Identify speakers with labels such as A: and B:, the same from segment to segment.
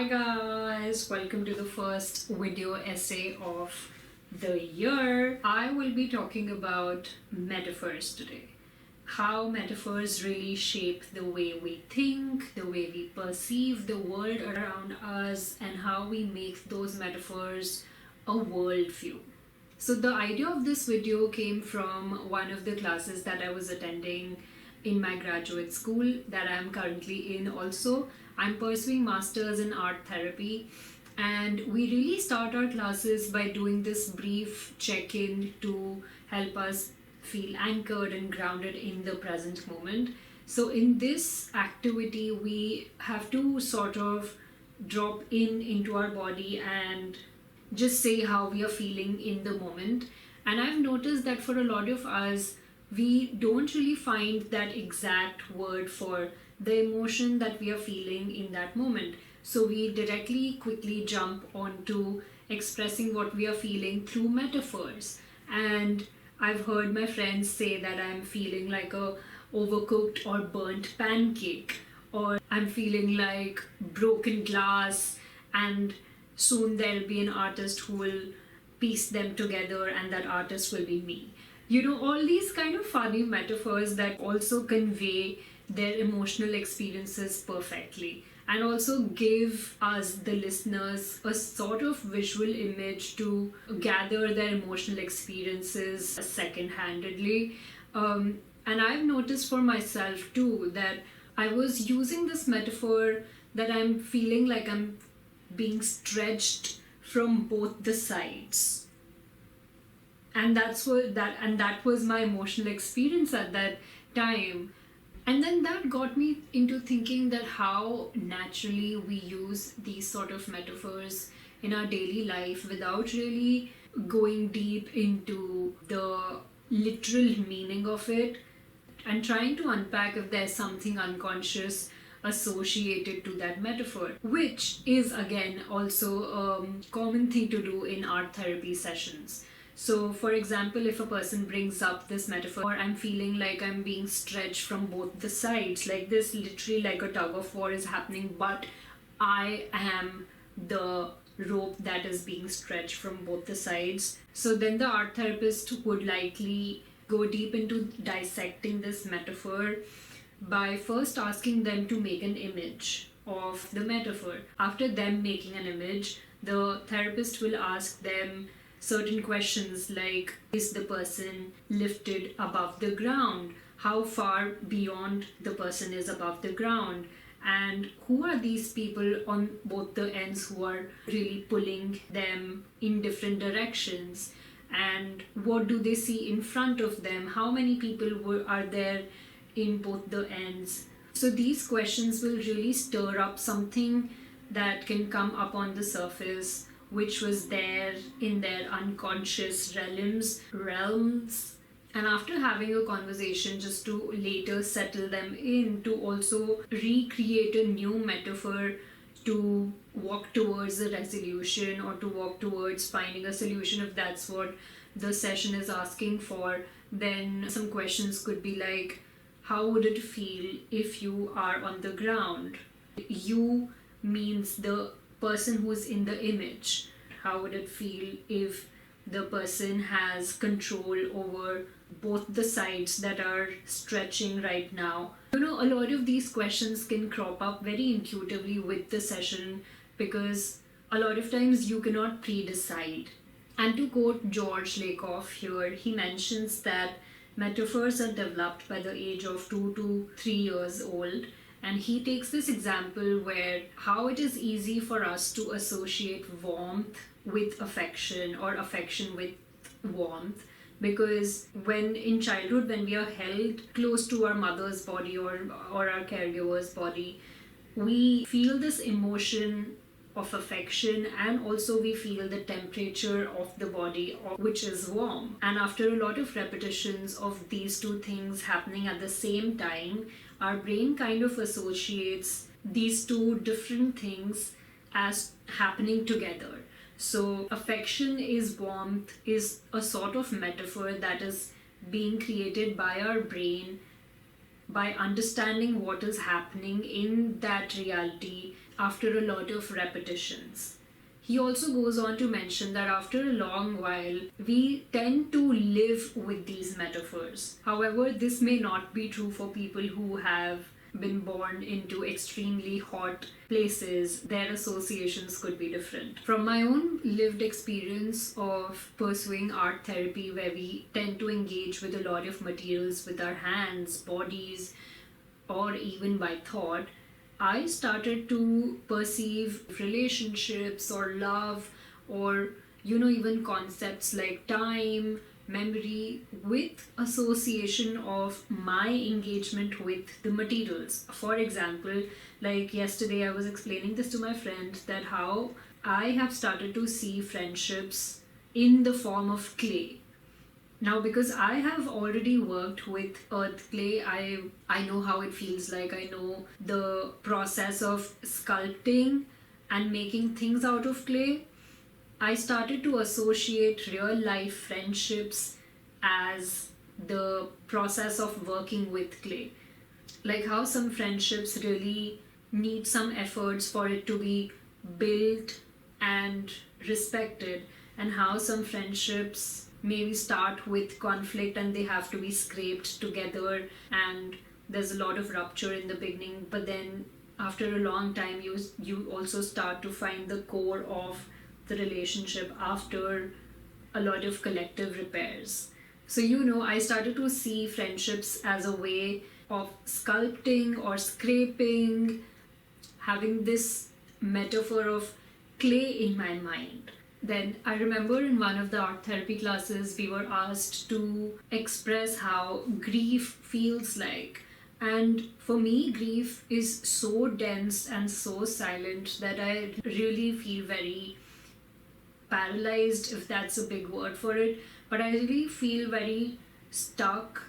A: Hi guys, welcome to the first video essay of the year. I will be talking about metaphors today. How metaphors really shape the way we think, the way we perceive the world around us, and how we make those metaphors a worldview. So the idea of this video came from one of the classes that I was attending in my graduate school that I am currently in also. I'm pursuing masters in art therapy, and we really start our classes by doing this brief check-in to help us feel anchored and grounded in the present moment. So in this activity we have to sort of drop into our body and just say how we are feeling in the moment. And I've noticed that for a lot of us, we don't really find that exact word for the emotion that we are feeling in that moment. So we directly quickly jump onto expressing what we are feeling through metaphors. And I've heard my friends say that I'm feeling like a overcooked or burnt pancake, or I'm feeling like broken glass, and soon there'll be an artist who will piece them together and that artist will be me. You know, all these kind of funny metaphors that also convey their emotional experiences perfectly and also give us, the listeners, a sort of visual image to gather their emotional experiences second-handedly. And I've noticed for myself too that I was using this metaphor that I'm feeling like I'm being stretched from both the sides. And that was my emotional experience at that time. And then that got me into thinking that how naturally we use these sort of metaphors in our daily life without really going deep into the literal meaning of it and trying to unpack if there's something unconscious associated to that metaphor, which is again also a common thing to do in art therapy sessions. So for example, if a person brings up this metaphor, I'm feeling like I'm being stretched from both the sides, like this literally like a tug of war is happening, but I am the rope that is being stretched from both the sides. So then the art therapist would likely go deep into dissecting this metaphor by first asking them to make an image of the metaphor. After them making an image, the therapist will ask them certain questions like, is the person lifted above the ground? How far beyond the person is above the ground? And who are these people on both the ends who are really pulling them in different directions? And what do they see in front of them? How many people are there in both the ends? So these questions will really stir up something that can come up on the surface, which was there in their unconscious realms. And after having a conversation, just to later settle them in, to also recreate a new metaphor to walk towards a resolution or to walk towards finding a solution, if that's what the session is asking for, then some questions could be like, how would it feel if you are on the ground? You means the person who's in the image. How would it feel if the person has control over both the sides that are stretching right now? You know, a lot of these questions can crop up very intuitively with the session because a lot of times you cannot pre-decide. And to quote George Lakoff here, he mentions that metaphors are developed by the age of 2 to 3 years old. And he takes this example where how it is easy for us to associate warmth with affection or affection with warmth, because when in childhood, when we are held close to our mother's body or our caregiver's body, we feel this emotion of affection, and also we feel the temperature of the body, which is warm. And after a lot of repetitions of these two things happening at the same time, our brain kind of associates these two different things as happening together. So affection is warmth is a sort of metaphor that is being created by our brain by understanding what is happening in that reality after a lot of repetitions. He also goes on to mention that after a long while, we tend to live with these metaphors. However, this may not be true for people who have been born into extremely hot places. Their associations could be different. From my own lived experience of pursuing art therapy, where we tend to engage with a lot of materials with our hands, bodies, or even by thought, I started to perceive relationships or love or even concepts like time, memory with association of my engagement with the materials. For example, like yesterday I was explaining this to my friend that how I have started to see friendships in the form of clay. Now, because I have already worked with earth clay, I know how it feels like. I know the process of sculpting and making things out of clay. I started to associate real life friendships as the process of working with clay. Like how some friendships really need some efforts for it to be built and respected, and how some friendships maybe start with conflict and they have to be scraped together and there's a lot of rupture in the beginning, but then after a long time you also start to find the core of the relationship after a lot of collective repairs. So I started to see friendships as a way of sculpting or scraping, having this metaphor of clay in my mind. Then I remember in one of the art therapy classes, we were asked to express how grief feels like. And for me, grief is so dense and so silent that I really feel very paralyzed, if that's a big word for it. But I really feel very stuck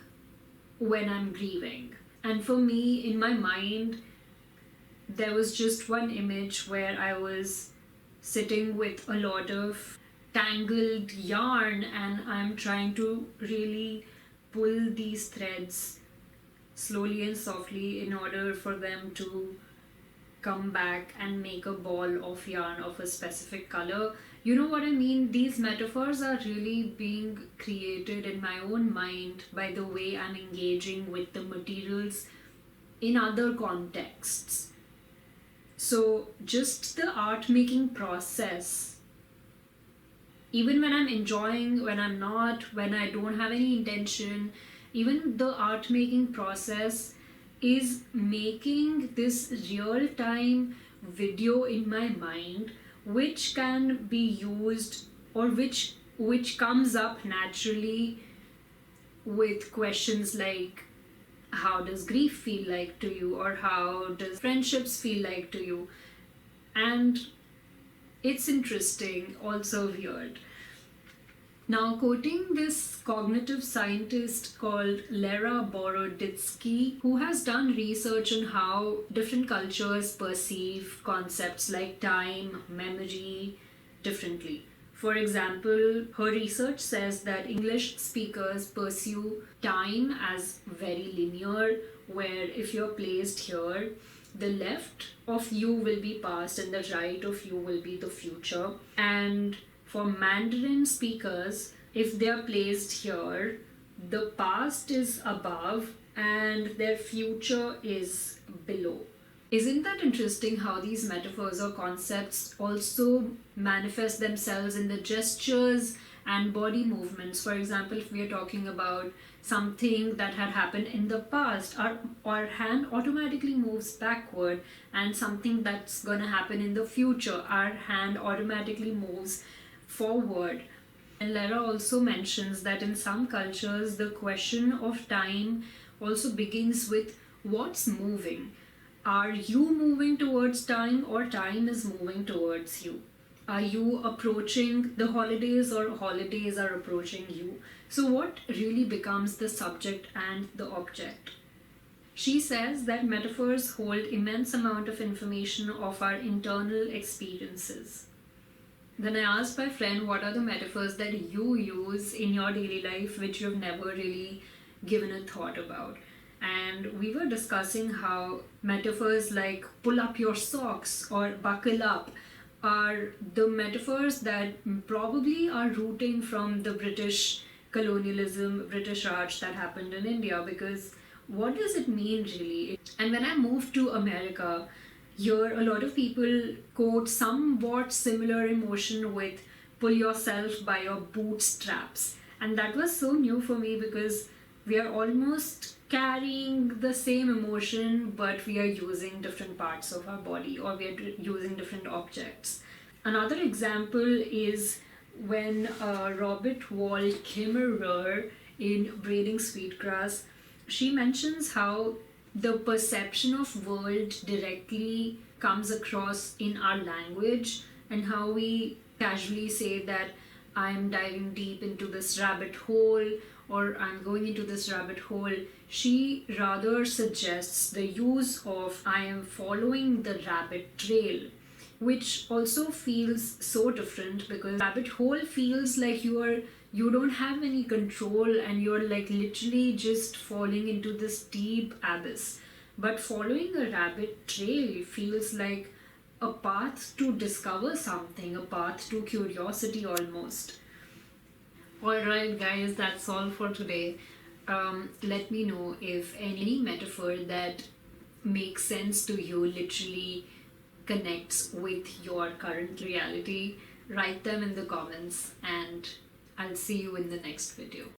A: when I'm grieving. And for me, in my mind, there was just one image where I was sitting with a lot of tangled yarn and I'm trying to really pull these threads slowly and softly in order for them to come back and make a ball of yarn of a specific color. You know what I mean? These metaphors are really being created in my own mind by the way I'm engaging with the materials in other contexts. So just the art making process, even when I'm enjoying, when I'm not, when I don't have any intention, even the art making process is making this real time video in my mind, which can be used or which comes up naturally with questions like, how does grief feel like to you, or how does friendships feel like to you? And it's interesting, also weird. Now, quoting this cognitive scientist called Lera Boroditsky, who has done research on how different cultures perceive concepts like time, memory differently. For example, her research says that English speakers pursue time as very linear, where if you're placed here, the left of you will be past and the right of you will be the future. And for Mandarin speakers, if they are placed here, the past is above and their future is below. Isn't that interesting how these metaphors or concepts also manifest themselves in the gestures and body movements? For example, if we are talking about something that had happened in the past, our hand automatically moves backward, and something that's going to happen in the future, our hand automatically moves forward. And Lara also mentions that in some cultures, the question of time also begins with what's moving. Are you moving towards time, or time is moving towards you? Are you approaching the holidays, or holidays are approaching you? So what really becomes the subject and the object? She says that metaphors hold immense amount of information of our internal experiences. Then I asked my friend, what are the metaphors that you use in your daily life which you've never really given a thought about? and we were discussing how metaphors like pull up your socks or buckle up are the metaphors that probably are rooting from the British colonialism, British Raj that happened in India. Because what does it mean really? And when I moved to America, here a lot of people quote somewhat similar emotion with pull yourself by your bootstraps. And that was so new for me because we are almost carrying the same emotion, but we are using different parts of our body, or we are using different objects. Another example is when Robert Wall Kimmerer in Braiding Sweetgrass, she mentions how the perception of world directly comes across in our language, and how we casually say that I'm diving deep into this rabbit hole, or I'm going into this rabbit hole. She rather suggests the use of I am following the rabbit trail, which also feels so different because rabbit hole feels like you don't have any control and you're like literally just falling into this deep abyss. But following a rabbit trail feels like a path to discover something, a path to curiosity almost. Alright, guys, that's all for today. Let me know if any metaphor that makes sense to you literally connects with your current reality. Write them in the comments, and I'll see you in the next video.